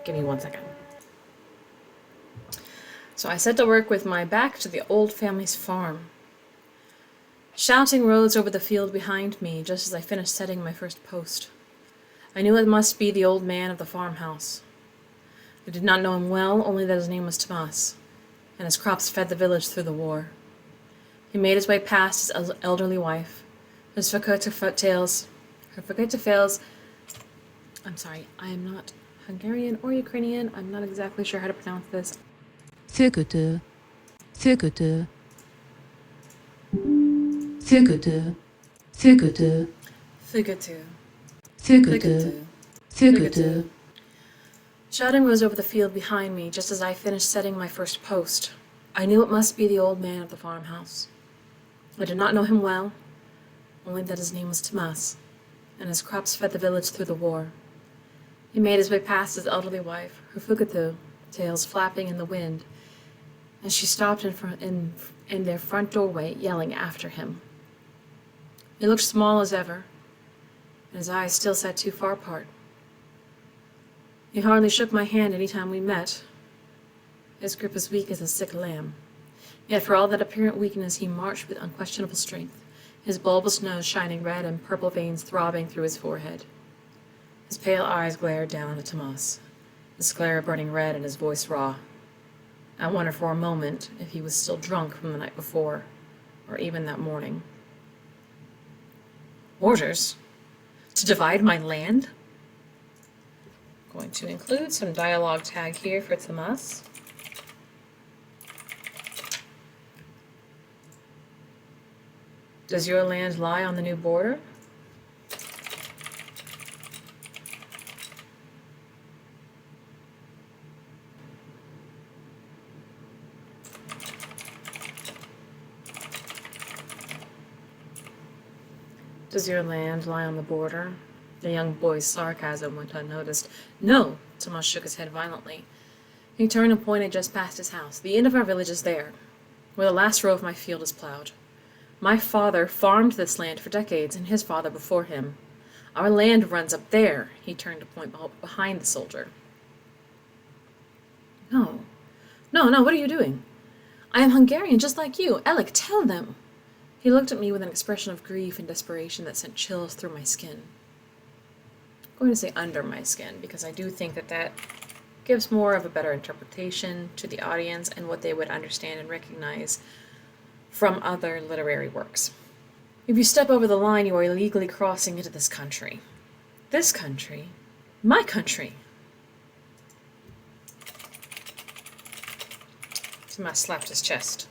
Give me 1 second. So I set to work with my back to the old family's farm. Shouting rose over the field behind me just as I finished setting my first post. I knew it must be the old man of the farmhouse. I did not know him well, only that his name was Tomas, and his crops fed the village through the war. He made his way past his elderly wife. Her fakirta fails. I'm sorry, I am not Hungarian or Ukrainian. I'm not exactly sure how to pronounce this. Fakirta. Fakirta. Fakirta. Fakirta. Figatu. Fakirta. Fakirta. Shouting rose over the field behind me just as I finished setting my first post. I knew it must be the old man of the farmhouse. I did not know him well, only that his name was Tomas, and his crops fed the village through the war. He made his way past his elderly wife, her fugatu, tails flapping in the wind, and she stopped in their front doorway, yelling after him. He looked small as ever, and his eyes still sat too far apart. He hardly shook my hand any time we met. His grip was weak as a sick lamb. Yet for all that apparent weakness, he marched with unquestionable strength, his bulbous nose shining red and purple veins throbbing through his forehead. His pale eyes glared down at Tomas, his glare burning red and his voice raw. I wondered for a moment if he was still drunk from the night before, or even that morning. Orders? To divide my land? Going to include some dialogue tag here for Tomas. Does your land lie on the new border? Does your land lie on the border? The young boy's sarcasm went unnoticed. No, Tomas shook his head violently. He turned and pointed just past his house. The end of our village is there, where the last row of my field is plowed. My father farmed this land for decades, and his father before him. Our land runs up there. He turned to point behind the soldier. No, what are you doing? I am Hungarian, just like you. Alec, tell them. He looked at me with an expression of grief and desperation that sent chills through my skin. I'm going to say under my skin, because I do think that gives more of a better interpretation to the audience and what they would understand and recognize from other literary works. If you step over the line, you are illegally crossing into this country. This country? My country! Tomas slapped his chest.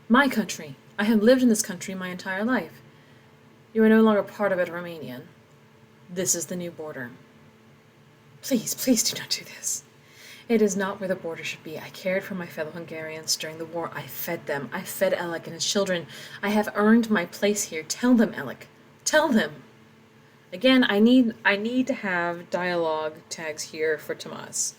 My country! I have lived in this country my entire life. You are no longer part of it, Romanian. This is the new border. Please do not do this. It is not where the border should be. I cared for my fellow Hungarians during the war. I fed them. I fed Alec and his children. I have earned my place here. Tell them, Alec. Tell them. Again, I need to have dialogue tags here for Tomas.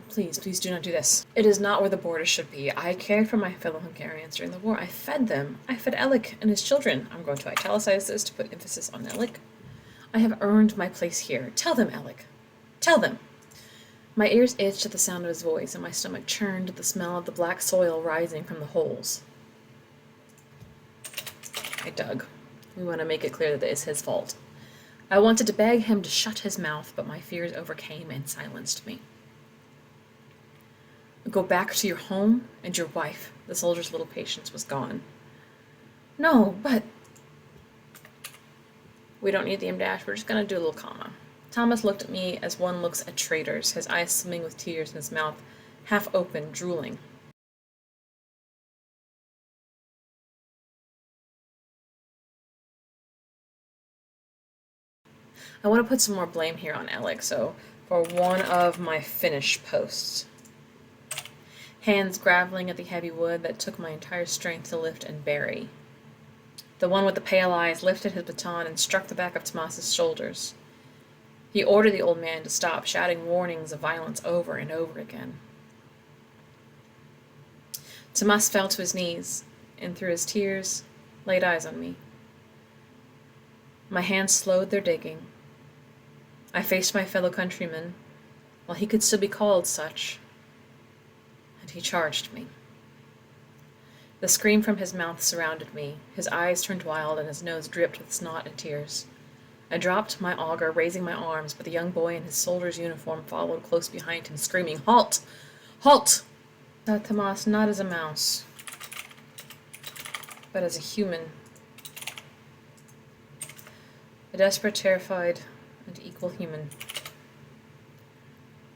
Please do not do this. It is not where the border should be. I cared for my fellow Hungarians during the war. I fed them. I fed Alec and his children. I'm going to italicize this to put emphasis on Alec. I have earned my place here. Tell them, Alec. Tell them. My ears itched at the sound of his voice, and my stomach churned at the smell of the black soil rising from the holes. I dug. We want to make it clear that it is his fault. I wanted to beg him to shut his mouth, but my fears overcame and silenced me. Go back to your home and your wife. The soldier's little patience was gone. No, but... We don't need the em-dash. We're just going to do a little comma. Thomas looked at me as one looks at traitors, his eyes swimming with tears and his mouth half open, drooling. I want to put some more blame here on Alec, so for one of my finish posts. Hands graveling at the heavy wood that took my entire strength to lift and bury. The one with the pale eyes lifted his baton and struck the back of Tomas's shoulders. He ordered the old man to stop, shouting warnings of violence over and over again. Tomas fell to his knees, and through his tears, laid eyes on me. My hands slowed their digging. I faced my fellow countrymen, while he could still be called such, and he charged me. The scream from his mouth surrounded me. His eyes turned wild, and his nose dripped with snot and tears. I dropped my auger, raising my arms, but the young boy in his soldier's uniform followed close behind him, screaming, "Halt! Halt!" Thought Tomas not as a mouse, but as a human. A desperate, terrified, and equal human.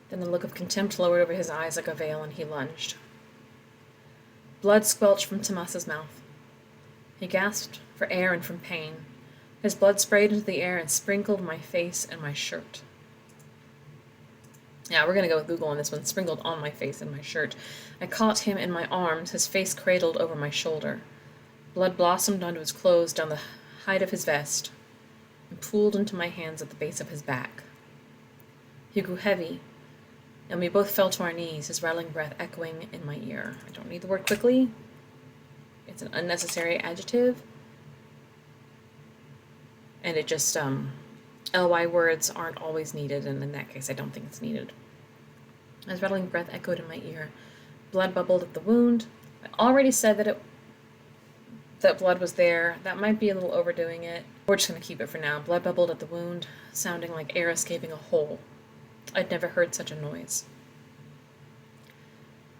Then a look of contempt lowered over his eyes like a veil, and he lunged. Blood squelched from Tomas's mouth. He gasped for air and from pain. His blood sprayed into the air and sprinkled my face and my shirt. Yeah, we're gonna go with Google on this one. Sprinkled on my face and my shirt. I caught him in my arms, his face cradled over my shoulder. Blood blossomed onto his clothes down the height of his vest and pooled into my hands at the base of his back. He grew heavy, and we both fell to our knees, his rattling breath echoing in my ear. I don't need the word quickly. It's an unnecessary adjective. And it just, ly words aren't always needed, and in that case I don't think it's needed. His rattling breath echoed in my ear. Blood bubbled at the wound. I already said that blood was there. That might be a little overdoing it. We're just going to keep it for now. Blood bubbled at the wound, sounding like air escaping a hole. I'd never heard such a noise.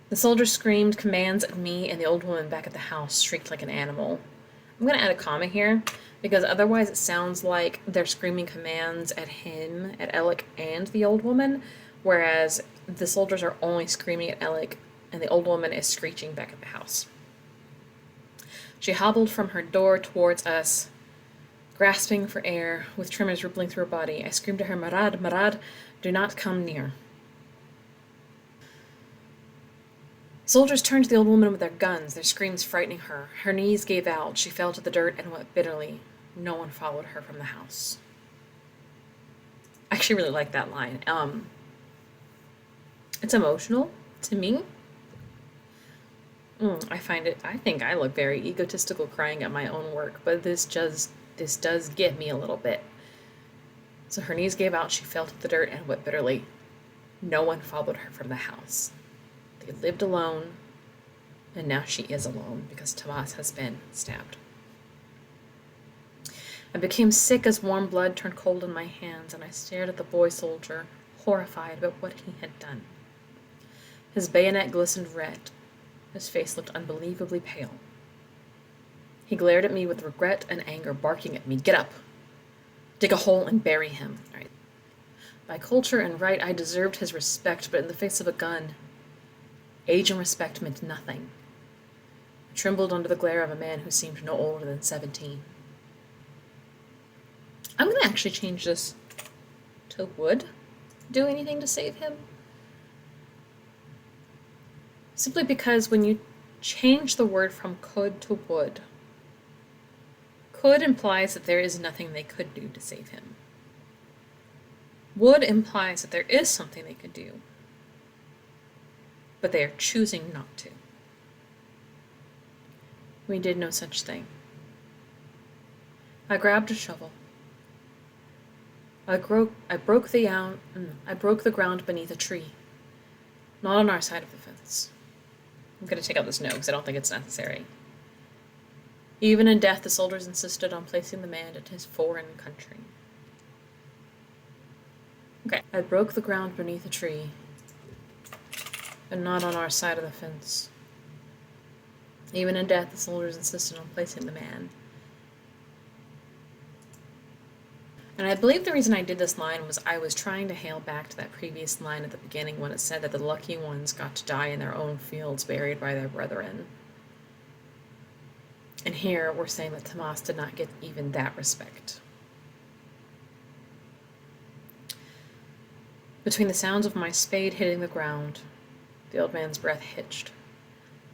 The soldier screamed commands at me, and the old woman back at the house shrieked like an animal. I'm going to add a comma here, because otherwise it sounds like they're screaming commands at him, at Alec, and the old woman, whereas the soldiers are only screaming at Alec, and the old woman is screeching back at the house. She hobbled from her door towards us, grasping for air, with tremors rippling through her body. I screamed to her, "Marad, Marad, do not come near." Soldiers turned to the old woman with their guns, their screams frightening her. Her knees gave out. She fell to the dirt and wept bitterly. No one followed her from the house. I actually really like that line. It's emotional to me. I think I look very egotistical crying at my own work, but this does get me a little bit. So her knees gave out, she fell to the dirt and wept bitterly. No one followed her from the house. They lived alone, and now she is alone because Tomas has been stabbed. I became sick as warm blood turned cold in my hands, and I stared at the boy soldier, horrified about what he had done. His bayonet glistened red. His face looked unbelievably pale. He glared at me with regret and anger, barking at me, "Get up! Dig a hole and bury him." Right. By culture and right, I deserved his respect, but in the face of a gun, age and respect meant nothing. I trembled under the glare of a man who seemed no older than 17. I'm going to actually change this to would do anything to save him. Simply because when you change the word from could to would, could implies that there is nothing they could do to save him. Would implies that there is something they could do, but they are choosing not to. We did no such thing. I grabbed a shovel. I broke the ground beneath a tree, not on our side of the fence. I'm going to take out this note because I don't think it's necessary. Even in death, the soldiers insisted on placing the man in his foreign country. Okay. I broke the ground beneath a tree, but not on our side of the fence. Even in death, the soldiers insisted on placing the man. And I believe the reason I did this line was I was trying to hail back to that previous line at the beginning when it said that the lucky ones got to die in their own fields, buried by their brethren. And here we're saying that Tomas did not get even that respect. Between the sounds of my spade hitting the ground, the old man's breath hitched.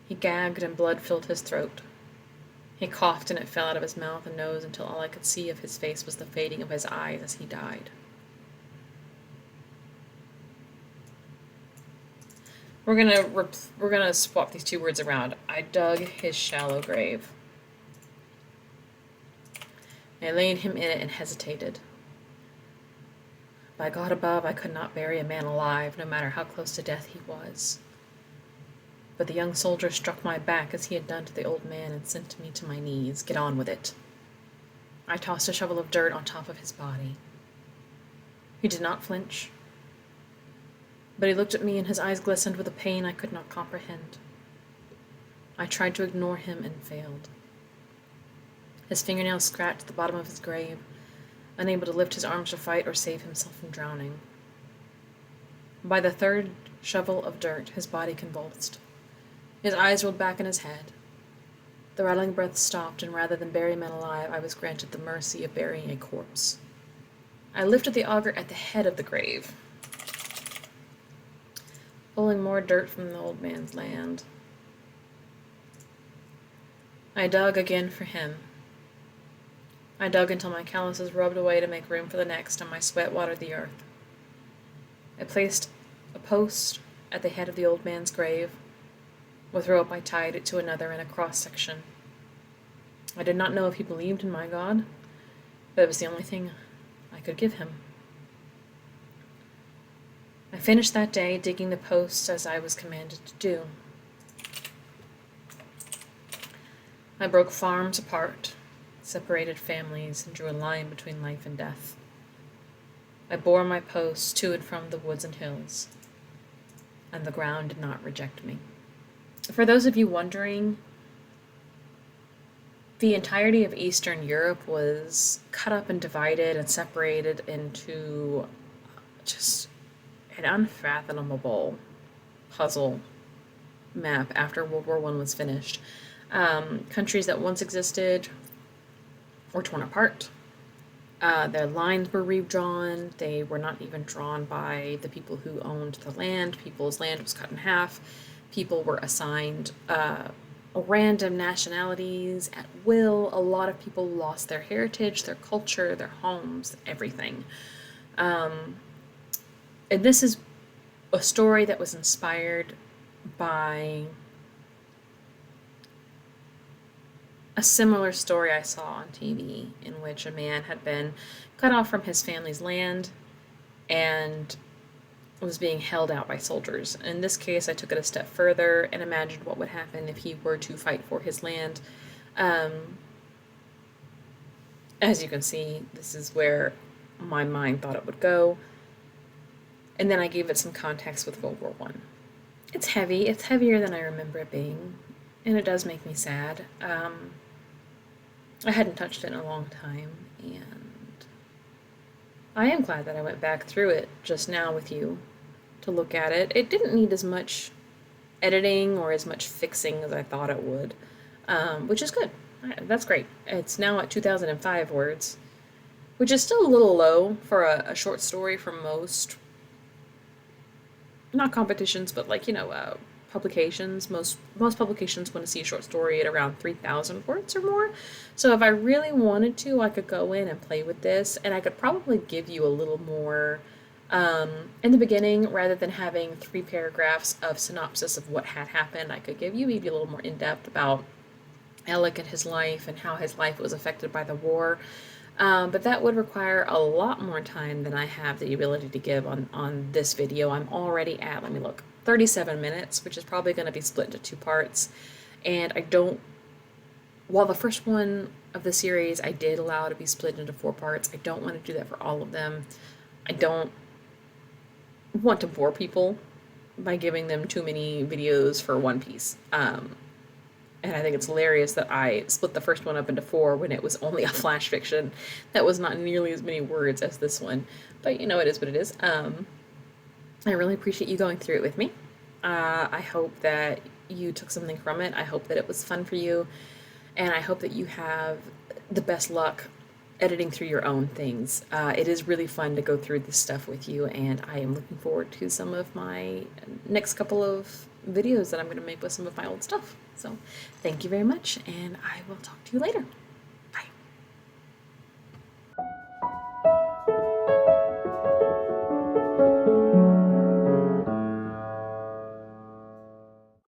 He gagged and blood filled his throat. He coughed and it fell out of his mouth and nose until all I could see of his face was the fading of his eyes as he died. We're gonna swap these two words around. I dug his shallow grave. I laid him in it and hesitated. By God above, I could not bury a man alive, no matter how close to death he was. But the young soldier struck my back as he had done to the old man and sent me to my knees. Get on with it. I tossed a shovel of dirt on top of his body. He did not flinch, but he looked at me and his eyes glistened with a pain I could not comprehend. I tried to ignore him and failed. His fingernails scratched the bottom of his grave, unable to lift his arms to fight or save himself from drowning. By the third shovel of dirt, his body convulsed. His eyes rolled back in his head. The rattling breath stopped, and rather than bury men alive, I was granted the mercy of burying a corpse. I lifted the auger at the head of the grave, pulling more dirt from the old man's land. I dug again for him. I dug until my calluses rubbed away to make room for the next, and my sweat watered the earth. I placed a post at the head of the old man's grave. With rope I tied it to another in a cross-section. I did not know if he believed in my God, but it was the only thing I could give him. I finished that day digging the posts as I was commanded to do. I broke farms apart, separated families, and drew a line between life and death. I bore my posts to and from the woods and hills, and the ground did not reject me. For those of you wondering, the entirety of Eastern Europe was cut up and divided and separated into just an unfathomable puzzle map after World War I was finished. Countries that once existed were torn apart. Their lines were redrawn. They were not even drawn by the people who owned the land. People's land was cut in half. People were assigned random nationalities at will. A lot of people lost their heritage, their culture, their homes, everything. And this is a story that was inspired by a similar story I saw on TV in which a man had been cut off from his family's land and was being held out by soldiers. In this case, I took it a step further and imagined what would happen if he were to fight for his land. As you can see, this is where my mind thought it would go. And then I gave it some context with World War I. It's heavy. It's heavier than I remember it being, and it does make me sad. I hadn't touched it in a long time, and I am glad that I went back through it just now with you to look at it. It didn't need as much editing or as much fixing as I thought it would, which is good. That's great. It's now at 2005 words, which is still a little low for a short story for most, not competitions, but like, publications. Most publications want to see a short story at around 3,000 words or more. So if I really wanted to, I could go in and play with this, and I could probably give you a little more in the beginning. Rather than having 3 paragraphs of synopsis of what had happened, I could give you maybe a little more in-depth about Alec and his life and how his life was affected by the war. But that would require a lot more time than I have the ability to give on this video. I'm already at, 37 minutes, which is probably going to be split into 2 parts. And while the first one of the series I did allow to be split into 4 parts, I don't want to do that for all of them. I don't want to bore people by giving them too many videos for one piece. And I think it's hilarious that I split the first one up into 4 when it was only a flash fiction that was not nearly as many words as this one. But it is what it is. I really appreciate you going through it with me. I hope that you took something from it. I hope that it was fun for you. And I hope that you have the best luck editing through your own things. It is really fun to go through this stuff with you, and I am looking forward to some of my next couple of videos that I'm going to make with some of my old stuff. So thank you very much, and I will talk to you later.